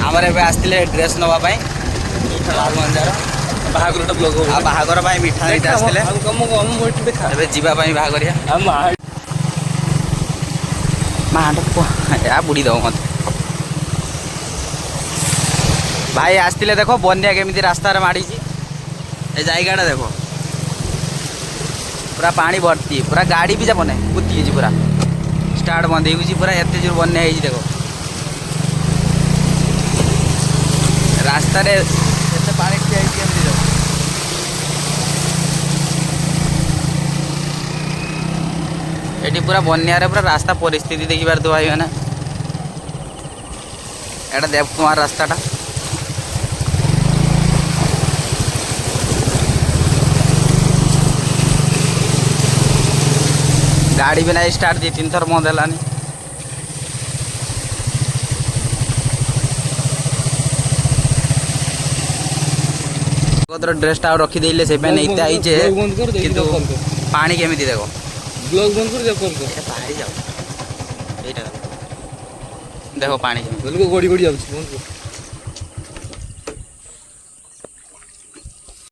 आमर एबे आस्तिले ड्रेस नवा पाई लालगंजार बाहागरटा ब्लॉग हो आ बाहागर पाई मिठा नहीं आस्तिले हम कम हम बैठ देखा एबे जीवा पाई बाहागरिया हम मांड या बुड़ी दो मत भाई आस्तिले देखो बन्या केमिति रास्ता रे माड़ी छी ए जायगाटा देखो पूरा पानी भर्ती पूरा गाड़ी भी जाबने कुत्ती जी पूरा स्टार्ट बंद हो पूरा एत जोर बन्या है देखो रास्ता रे एत पानी ठिया केमती देखो एटी पूरा बन्या रे पूरा रास्ता परिस्थिति देखि बार तो भाई माने एटा देवकुमार रास्ताटा गाड़ी भी नहीं स्टार्ट दी 3 थर बंद है ड्रेसटा रखी देले से पे नहीं आई जे किंतु पानी केमिति देखो ब्लॉग बंद कर दे कर बाहर जाओ एटा देखो पानी बिल्कुल गोड़ी गोड़ी जाऊ बंद कर